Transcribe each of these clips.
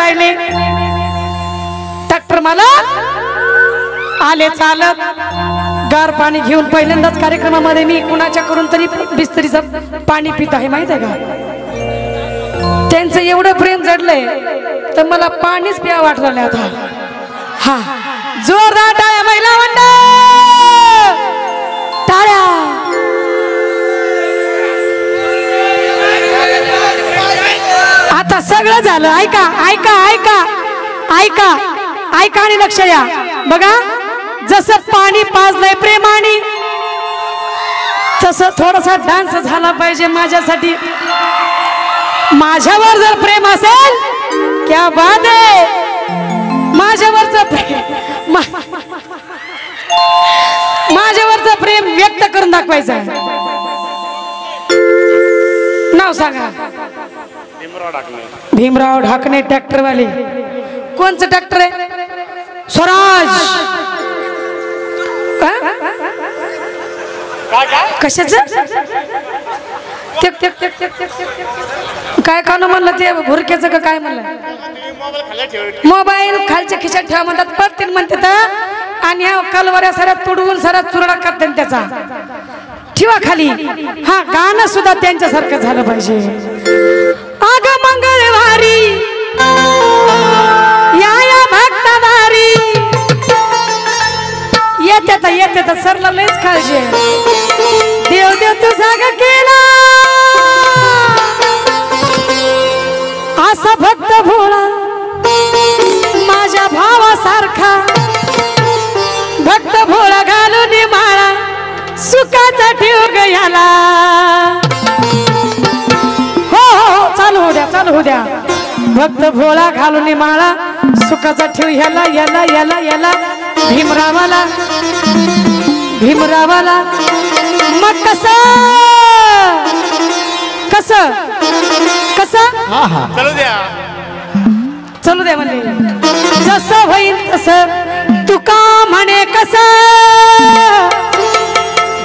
राहिले ट्रॅक्टर मला आले चालत गार पाणी घेऊन पहिल्यांदाच कार्यक्रमामध्ये मी कुणाच्या करून तरी बिस्तरीचं पाणी पित आहे माहित आहे का त्यांचं एवढं प्रेम जडलंय तर मला पाणीच प्या वाटलं आता हा जोरदार टाळ्या महिला मंडळ टाळ्या आता सगळं झालं ऐका ऐका ऐका ऐका ऐका आणि लक्ष द्या बघा जसं पाणी पाजलंय प्रेमाने तसं थोडासा डान्स झाला पाहिजे माझ्यासाठी माझ्यावर जर प्रेम असेल क्या बात आहे माझ्यावरचं प्रेम माझ्यावरचं प्रेम व्यक्त करून दाखवायचं नाव सांगा भीमराव ढाकणे ट्रॅक्टरवाले कोणचं ट्रॅक्टर आहे स्वराज कशाच काय कान म्हणलं ते भुरक्याचं का काय म्हणलं मोबाईल खालच्या खिशात ठेवा म्हणतात पडतील म्हणतात आणि ह्या कलवऱ्या साऱ्या तुडवून साऱ्या चुरडा करतात त्याचा ठेवा खाली हा गाणं सुद्धा त्यांच्यासारखं झालं पाहिजे आग मंगळवारी या भक्तवारी येत्यात सरला लयच काळजी देव देव तुझा ग केला असा भक्त भोळा माझ्या भावासारखा भक्त भोळा घालून माळा सुखाचा ठेव गयाला हो हो चालू हो द्या भक्त भोळा घालून माळा सुखाचा ठेव ह्याला याला याला याला भीमरावाला भीमरावाला मग कस चलू द्या म्हणजे जसं होईल तसं तुका म्हणे कस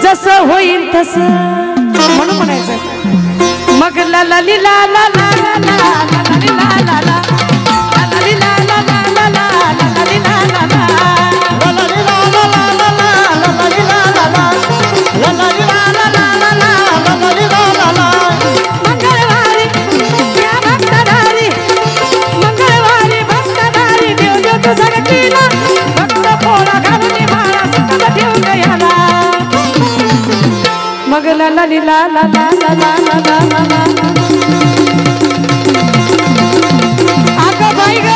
जसं होईल तस म्हणून म्हणायचं मग ला ला ली ला ला ला ला ला ला ला ला मग ला ला ली ला ला ला ला ला ला ला ला अगं बाई ग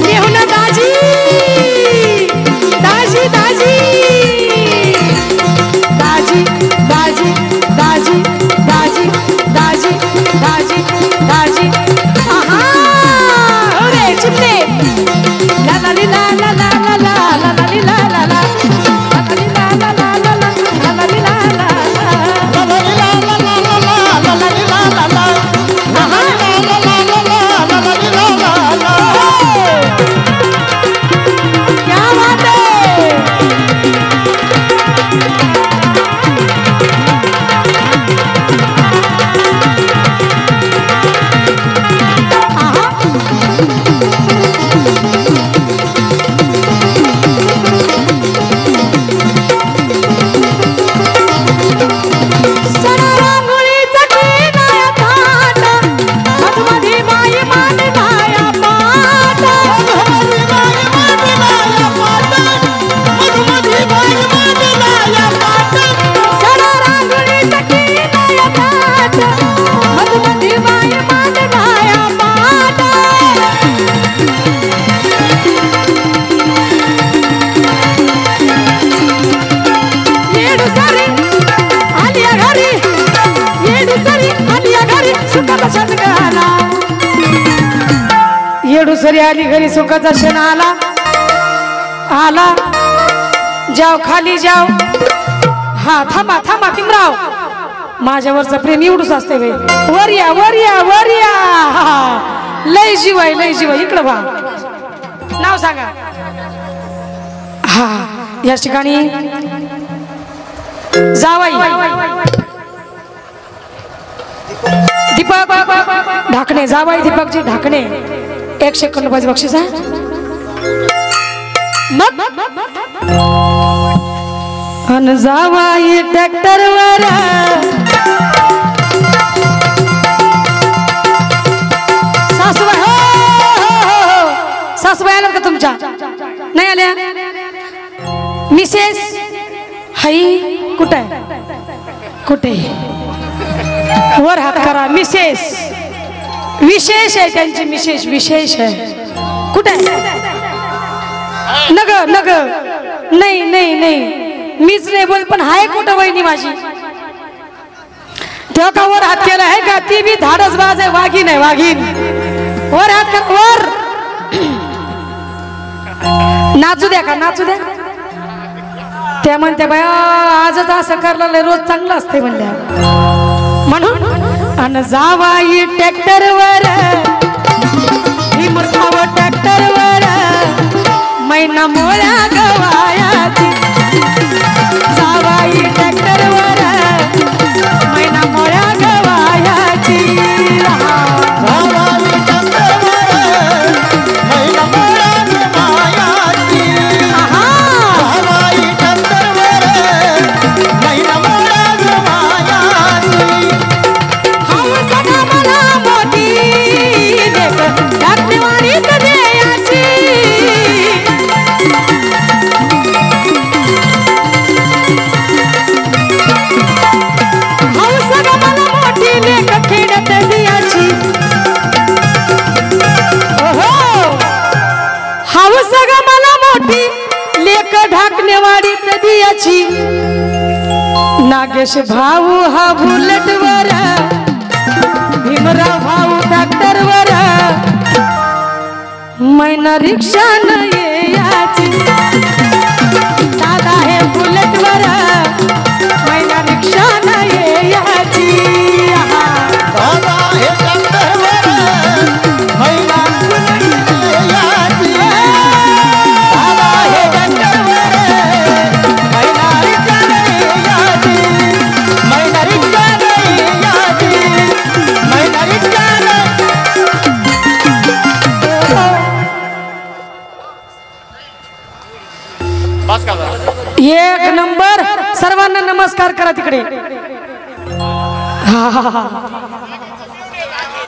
नेहुन दाजी दाजी दाजी दाजी दाजी दाजी दाजी दाजी दाजी दाजी आहा अरे चिमणे ला ला ली ला ला ला ला ला ला ली ला ला ला सरी आली घरी सुखाचा क्षण आला आला जाव खाली जाव हा थांबा थांबा भीमराव माझ्यावरचं प्रेम एवढंच असते बाई वर या वर या वर या लय जीव इकडं बा नाव सांगा हा या ठिकाणी जावाई दीपक ढाकणे जावाई दीपकजी ढाकणे 1 सेकंद रुपयाचं बक्षीस आहे अन जावाई ट्रॅक्टरवर सासूबाई सासूबाई आल्या का तुमच्या नाही आल्या मिसेस हाई कुठे कुठे वर हात करा मिसेस विशेष आहे त्यांची मिसेस विशेष आहे कुठे नग नग नाही नाही नाही मीच नाही बोल पण हाय कुठं वहिनी माझी तेव्हा का वर हात केला आहे का ती बी धाडस बाज आहे वाघीन आहे वाघीन वर हात कर वर नाचू द्या का नाचू द्या त्या म्हणते बाया आजच असं करला रोज चांगलं असते म्हणल्या म्हणून अन जावाई ट्रॅक्टरवर भीमराव ट्रॅक्टरवर मैना मोळ्या गवायाची जावाई ट्रॅक्टरवर मैना मोळ्या गवायाची जावाई ट्रॅक्टरवर मैना मोळ्या गवायाची जावाई ट्रॅक्टरवर मैना मोळ्या गवायाची हौस मला मोठी देख ट्रॅक्टरवाणी कदेयाची ढाकणेवाडी दियाची नागेश भाऊ हा बुलेट वर भीमराव भाऊ ट्रॅक्टर वर मैना रिक्षा न याची दादा हे बुलेट वर मैना रिक्षा न याची दादा हे ट्रॅक्टरवर मैना याची दादा हे ट्रॅक्टरवर मैना रिक्षा याची मैना रिक्षा याची मैना रिक्षा बस का एक नंबर सर्वांना नमस्कार करा तिकडे हा हा हा